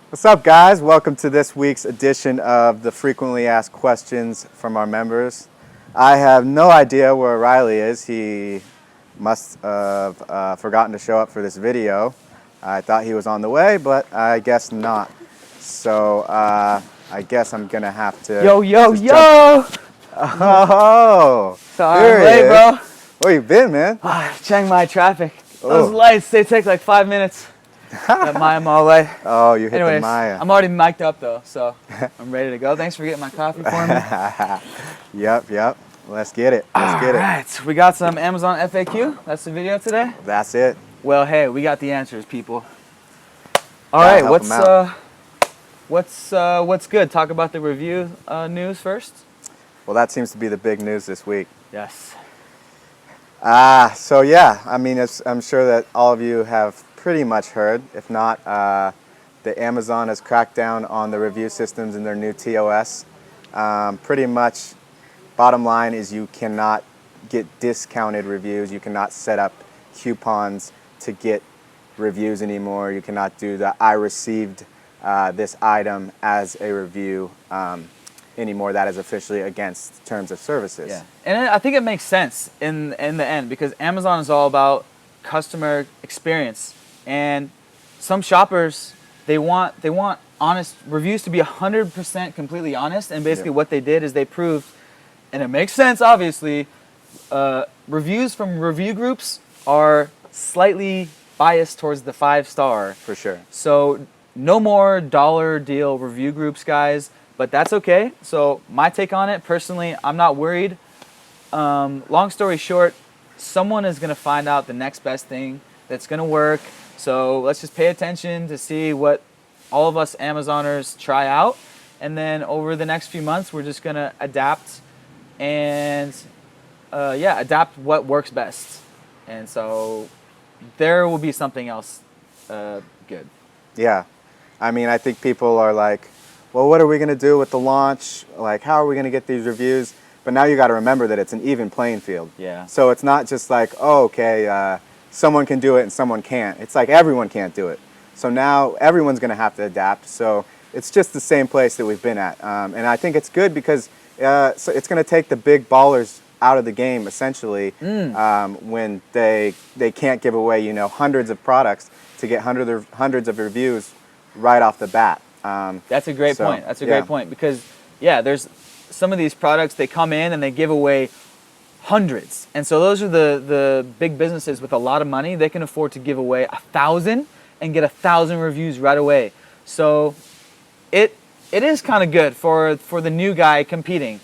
What's up, guys? Welcome to this week's edition of the Frequently Asked Questions from our members. I have no idea where Riley is. He must have forgotten to show up for this video. I thought he was on the way, but I guess not. So I guess I'm gonna have to. Yo! Oh, Sorry, I'm late, bro. Where you been, man? Chiang Mai traffic. Those lights, they take like 5 minutes. That Maya Mall light. Oh, you hit Anyways, the Maya. I'm already mic'd up though, so I'm ready to go. Thanks for getting my coffee for me. Yep. Let's get it. Let's get it. Alright, we got some Amazon FAQ. That's the video today. That's it. Well, hey, we got the answers, people. Alright, what's good? Talk about the review news first. Well, that seems to be the big news this week. Yes. So yeah, I mean, I'm sure that all of you have pretty much heard. If not, the Amazon has cracked down on the review systems in their new TOS. Pretty much, bottom line is you cannot get discounted reviews. You cannot set up coupons to get reviews anymore. You cannot do the I received this item as a review anymore. That is officially against terms of services. Yeah, and I think it makes sense in the end because Amazon is all about customer experience, and some shoppers they want honest reviews to be 100% completely honest. And basically, what they did is they proved, and it makes sense obviously, reviews from review groups are slightly biased towards the 5-star. For sure. So no more dollar deal review groups, guys. But that's okay. So my take on it, personally, I'm not worried. Long story short, someone is going to find out the next best thing that's going to work. So let's just pay attention to see what all of us Amazoners try out. And then over the next few months, we're just going to adapt and, adapt what works best. And so there will be something else good. Yeah. I mean, I think people are like, well, what are we going to do with the launch? Like, how are we going to get these reviews? But now you got to remember that it's an even playing field. Yeah. So it's not just like, oh, okay, someone can do it and someone can't. It's like everyone can't do it. So now everyone's going to have to adapt. So it's just the same place that we've been at. And I think it's good because so it's going to take the big ballers out of the game, essentially, when they can't give away, hundreds of products to get hundreds of reviews right off the bat. That's a great point. That's a great point because, there's some of these products, they come in and they give away hundreds. And so those are the big businesses with a lot of money. They can afford to give away 1,000 and get 1,000 reviews right away. So it is kind of good for the new guy competing.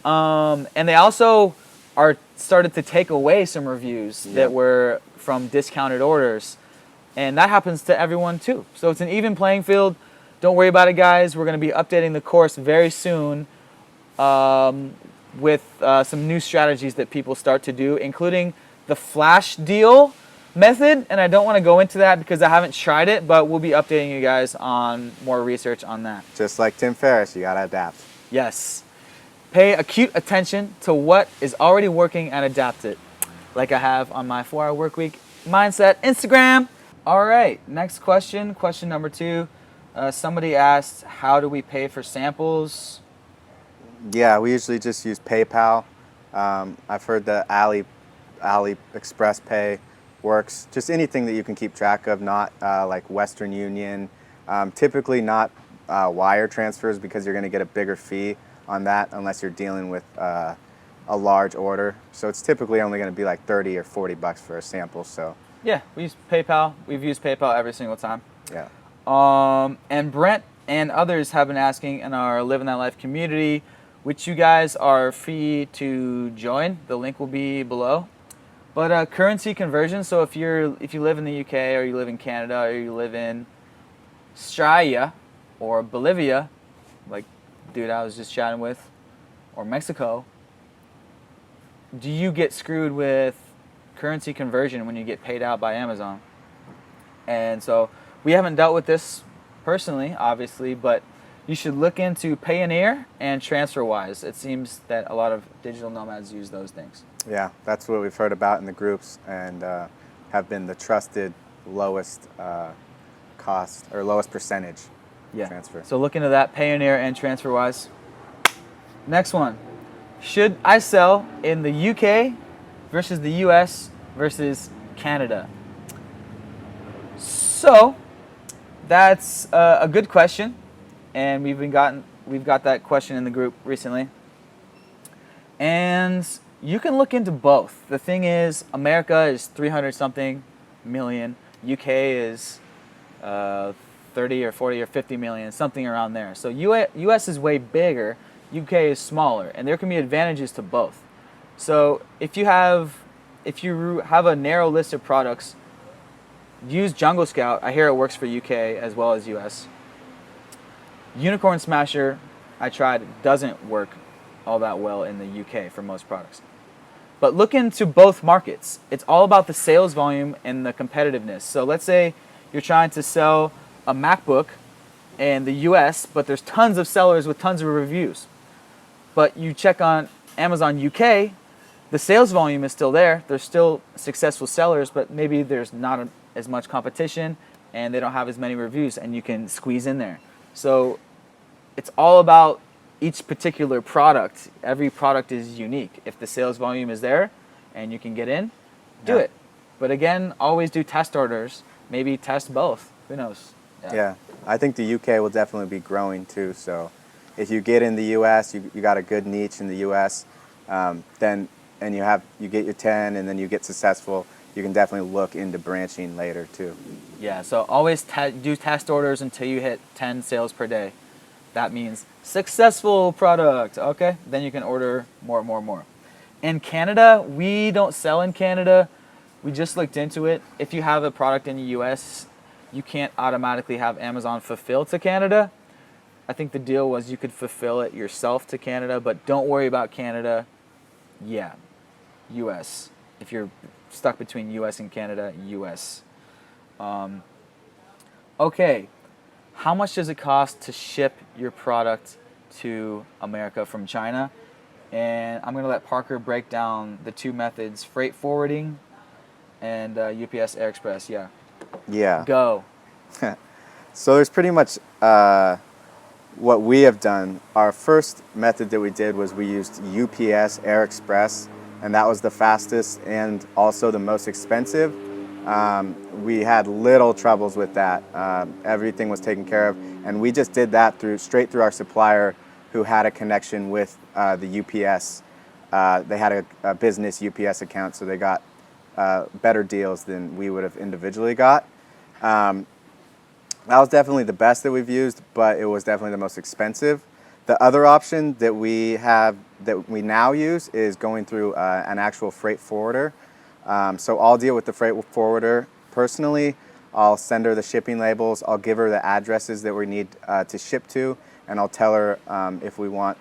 And they also are started to take away some reviews that were from discounted orders. And that happens to everyone too. So it's an even playing field. Don't worry about it, guys. We're going to be updating the course very soon with some new strategies that people start to do, including the flash deal method. And I don't want to go into that because I haven't tried it, but we'll be updating you guys on more research on that. Just like Tim Ferriss, you got to adapt. Yes. Pay acute attention to what is already working and adapt it, like I have on my 4-hour workweek mindset Instagram. All right, next question. Question number 2. Somebody asked, how do we pay for samples? Yeah, we usually just use PayPal. I've heard that AliExpress Pay works. Just anything that you can keep track of, not like Western Union. Typically not wire transfers because you're going to get a bigger fee on that unless you're dealing with a large order. So it's typically only going to be like $30 or $40 for a sample. So yeah, we use PayPal. We've used PayPal every single time. Yeah. And Brent and others have been asking in our Living That Life community, which you guys are free to join. The link will be below. But currency conversion. So if you live in the UK or you live in Canada or you live in Australia or Bolivia, like dude I was just chatting with, or Mexico, do you get screwed with currency conversion when you get paid out by Amazon? And so we haven't dealt with this personally, obviously, but you should look into Payoneer and TransferWise. It seems that a lot of digital nomads use those things. Yeah, that's what we've heard about in the groups and have been the trusted lowest cost or lowest percentage Yeah. transfer. So look into that, Payoneer and TransferWise. Next one. Should I sell in the UK versus the US versus Canada? So that's a good question, and we've got that question in the group recently. And you can look into both. The thing is, America is 300 something million. UK is 30 or 40 or 50 million, something around there. So US is way bigger, UK is smaller, and there can be advantages to both. So if you have a narrow list of products, use Jungle Scout. I hear it works for UK as well as US. Unicorn Smasher, I tried, it doesn't work all that well in the UK for most products. But look into both markets. It's all about the sales volume and the competitiveness. So let's say you're trying to sell a MacBook in the US, but there's tons of sellers with tons of reviews. But you check on Amazon UK, the sales volume is still there. There's still successful sellers, but maybe there's not as much competition and they don't have as many reviews, and you can squeeze in there. So it's all about each particular product. Every product is unique. If the sales volume is there and you can get in, do it. But again, always do test orders. Maybe test both. Who knows? Yeah, I think the UK will definitely be growing too. So if you get in the US, you got a good niche in the US, then and you get your 10 and then you get successful, you can definitely look into branching later too. Yeah, so always do test orders until you hit 10 sales per day. That means successful product, okay? Then you can order more. In Canada, we don't sell in Canada. We just looked into it. If you have a product in the US, you can't automatically have Amazon fulfill to Canada. I think the deal was you could fulfill it yourself to Canada, but don't worry about Canada. Yeah, US. If you're stuck between US and Canada, US. Okay, how much does it cost to ship your product to America from China? And I'm going to let Parker break down the two methods, freight forwarding and UPS Air Express. Yeah. Go. So there's pretty much what we have done. Our first method that we did was we used UPS Air Express, and that was the fastest and also the most expensive. We had little troubles with that. Everything was taken care of, and we just did that straight through our supplier, who had a connection with the UPS. They had a business UPS account, so they got better deals than we would have individually got. That was definitely the best that we've used, but it was definitely the most expensive. The other option that we now use is going through an actual freight forwarder. So I'll deal with the freight forwarder personally. I'll send her the shipping labels. I'll give her the addresses that we need to ship to, and I'll tell her if we want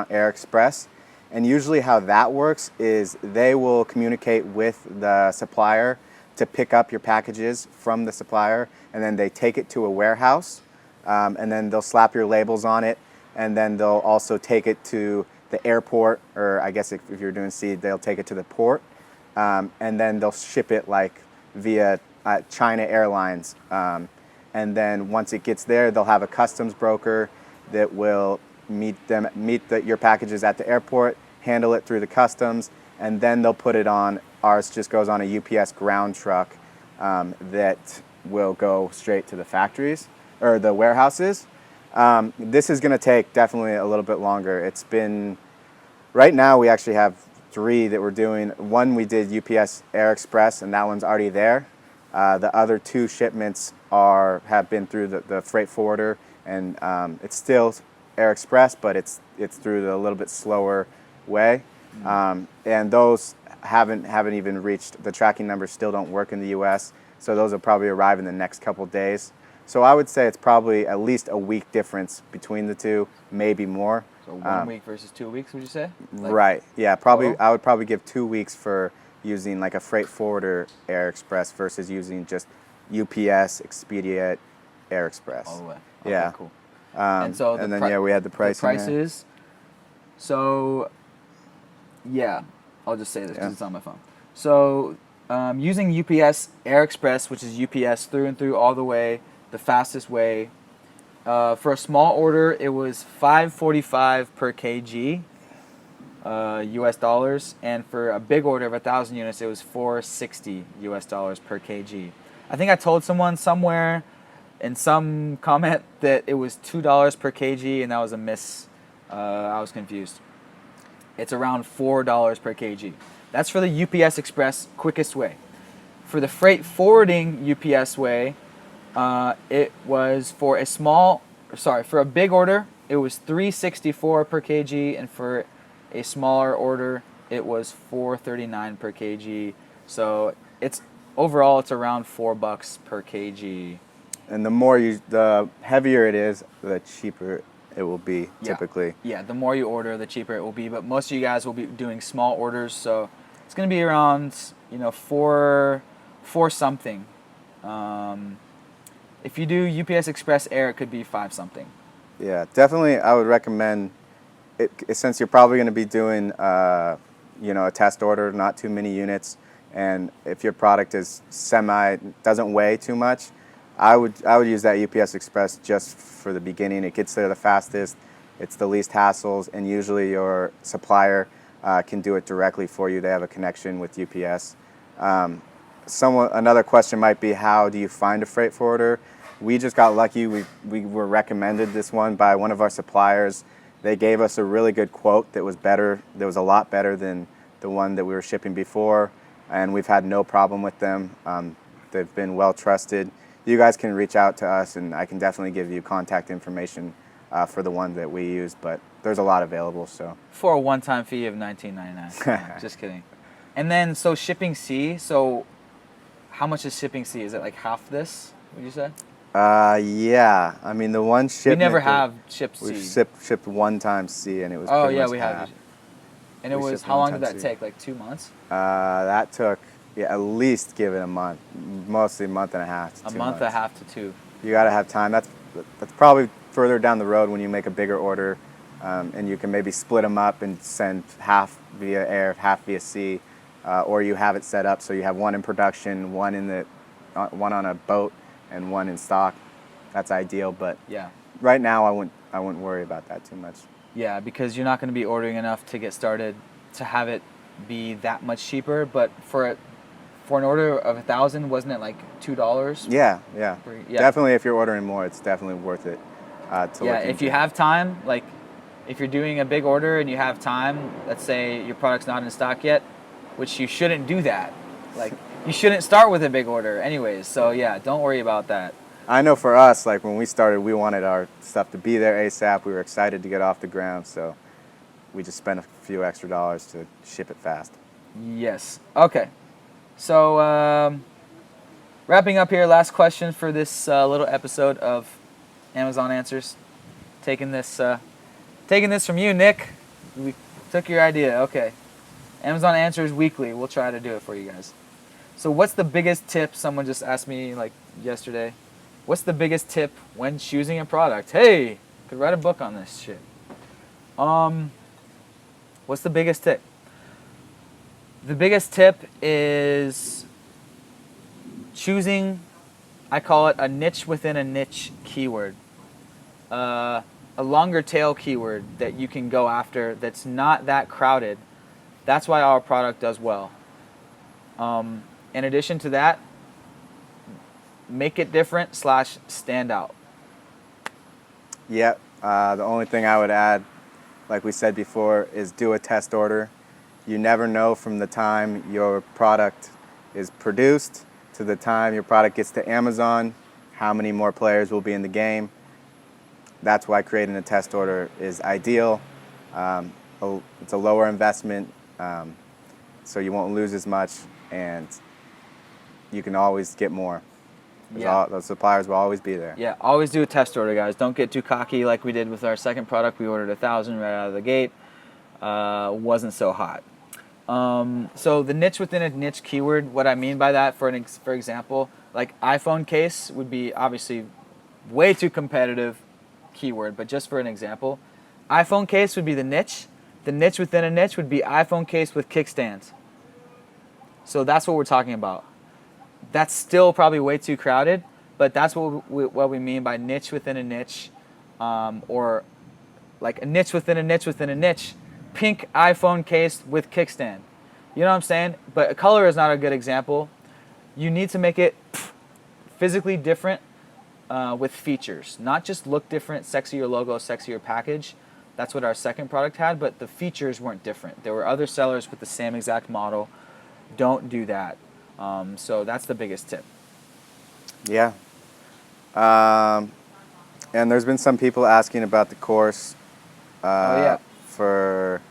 Air Express. And usually how that works is they will communicate with the supplier to pick up your packages from the supplier, and then they take it to a warehouse, and then they'll slap your labels on it, and then they'll also take it to the airport, or I guess if you're doing sea, they'll take it to the port, and then they'll ship it like via China Airlines. And then once it gets there, they'll have a customs broker that will meet your packages at the airport, handle it through the customs, and then they'll put it on. Ours just goes on a UPS ground truck that will go straight to the factories or the warehouses. This is going to take definitely a little bit longer. Right now we actually have 3 that we're doing. One we did UPS Air Express, and that one's already there. The other 2 shipments have been through the freight forwarder, and it's still Air Express, but it's through the little bit slower way. And those haven't even reached, the tracking numbers still don't work in the US, so those will probably arrive in the next couple days. So I would say it's probably at least a week difference between the 2, maybe more. So 1 week versus 2 weeks, would you say? Right, yeah, probably. Total? I would probably give 2 weeks for using like a freight forwarder Air Express versus using just UPS, Expedia, Air Express. All the way. Okay, Yeah. cool. And then we had the price. The prices. So, yeah, I'll just say this because it's on my phone. So, using UPS Air Express, which is UPS through and through all the way, the fastest way, For a small order, it was $5.45 per kg, US dollars, and for a big order of 1,000 units, it was $4.60 US dollars per kg. I think I told someone somewhere in some comment that it was $2 per kg, and that was a miss. I was confused. It's around $4 per kg. That's for the UPS Express quickest way. For the freight forwarding UPS way, it was for a big order, it was $3.64 per kg, and for a smaller order, it was $4.39 per kg. So overall it's around $4 per kg. And the heavier it is, the cheaper it will be typically. Yeah, the more you order, the cheaper it will be. But most of you guys will be doing small orders, so it's going to be around four something. If you do UPS Express Air, it could be 5 something. Yeah, definitely. I would recommend it since you're probably going to be doing a test order, not too many units, and if your product is doesn't weigh too much. I would use that UPS Express just for the beginning. It gets there the fastest, it's the least hassles, and usually your supplier can do it directly for you. They have a connection with UPS. Another question might be, how do you find a freight forwarder? We just got lucky. We were recommended this one by one of our suppliers. They gave us a really good quote that was better. That was a lot better than the one that we were shipping before, and we've had no problem with them. They've been well trusted. You guys can reach out to us, and I can definitely give you contact information for the one that we use, but there's a lot available. So for a one-time fee of $19.99. Just kidding. And then, so shipping C, so how much is shipping C? Is it like half this, would you say? Yeah. I mean, the one shipment... We never have shipped C. We've shipped one time C, and it was Oh, pretty yeah, much we half. have. And it was, how long did that take? Like 2 months? That took... Yeah, at least give it a month, mostly a month and a half to 2 months. A month and a half to 2. You got to have time. That's probably further down the road when you make a bigger order, and you can maybe split them up and send half via air, half via sea, or you have it set up so you have one in production, one on a boat, and one in stock. That's ideal, but yeah, right now I wouldn't worry about that too much. Yeah, because you're not going to be ordering enough to get started to have it be that much cheaper, but for an order of 1,000, wasn't it like $2? Yeah. Definitely, if you're ordering more, it's definitely worth it. If you have time, like if you're doing a big order and you have time, let's say your product's not in stock yet, which you shouldn't do that. Like you shouldn't start with a big order, anyways. So yeah, don't worry about that. I know for us, like when we started, we wanted our stuff to be there ASAP. We were excited to get off the ground, so we just spent a few extra dollars to ship it fast. Yes. Okay. So, wrapping up here, last question for this little episode of Amazon Answers. Taking this from you, Nick. We took your idea. Okay. Amazon Answers Weekly. We'll try to do it for you guys. So, what's the biggest tip? Someone just asked me like yesterday. What's the biggest tip when choosing a product? Hey, could write a book on this shit. What's the biggest tip? The biggest tip is choosing, I call it a niche within a niche keyword. A longer tail keyword that you can go after that's not that crowded. That's why our product does well. In addition to that, make it different / stand out. Yep. The only thing I would add, like we said before, is do a test order. You never know from the time your product is produced to the time your product gets to Amazon how many more players will be in the game. That's why creating a test order is ideal. It's a lower investment, so you won't lose as much, and you can always get more. Those suppliers will always be there. Yeah, always do a test order, guys. Don't get too cocky like we did with our second product. We ordered 1,000 right out of the gate. Wasn't so hot. So the niche within a niche keyword, what I mean by that, for example, like iPhone case would be obviously way too competitive keyword, but just for an example, iPhone case would be the niche. The niche within a niche would be iPhone case with kickstands. So that's what we're talking about. That's still probably way too crowded, but that's what we mean by niche within a niche, or like a niche within a niche within a niche. Pink iPhone case with kickstand. You know what I'm saying? But a color is not a good example. You need to make it physically different with features. Not just look different, sexier logo, sexier package. That's what our second product had, but the features weren't different. There were other sellers with the same exact model. Don't do that. So that's the biggest tip. Yeah. And there's been some people asking about the course for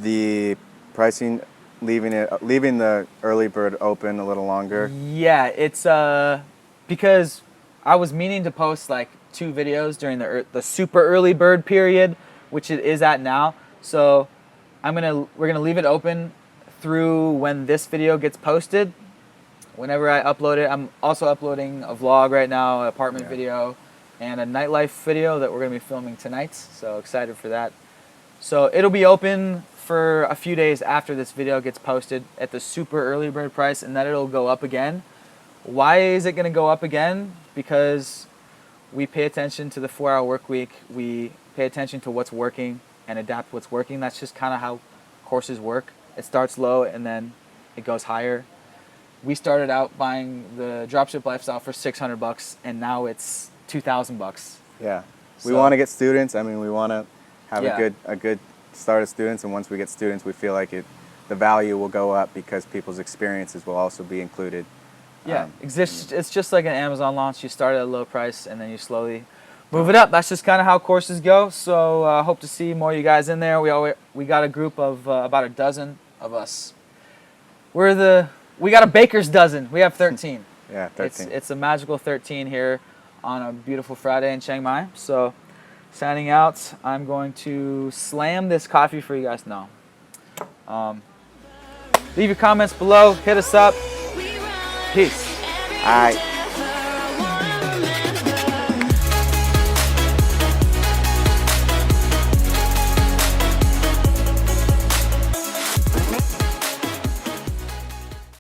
the pricing, leaving the early bird open a little longer. Yeah, it's because I was meaning to post like 2 videos during the super early bird period, which it is at now. So we're gonna leave it open through when this video gets posted. Whenever I upload it, I'm also uploading a vlog right now, an apartment video, and a nightlife video that we're gonna be filming tonight. So excited for that. So it'll be open for a few days after this video gets posted at the super early bird price, and then it'll go up again. Why is it gonna go up again? Because we pay attention to the 4-hour work week. We pay attention to what's working and adapt what's working. That's just kind of how courses work. It starts low and then it goes higher. We started out buying the Dropship Lifestyle for $600, and now it's $2,000. Yeah, we So- want to get students. I mean, we want to have a good start of students, and once we get students, we feel like the value will go up because people's experiences will also be included. Yeah, it's just like an Amazon launch. You start at a low price and then you slowly move it up. That's just kind of how courses go. So I hope to see more of you guys in there. We got a group of about a dozen of us. We got a baker's dozen. We have 13. Yeah, 13. It's a magical 13 here on a beautiful Friday in Chiang Mai. So signing out, I'm going to slam this coffee for you guys now. Leave your comments below. Hit us up. Peace. All right.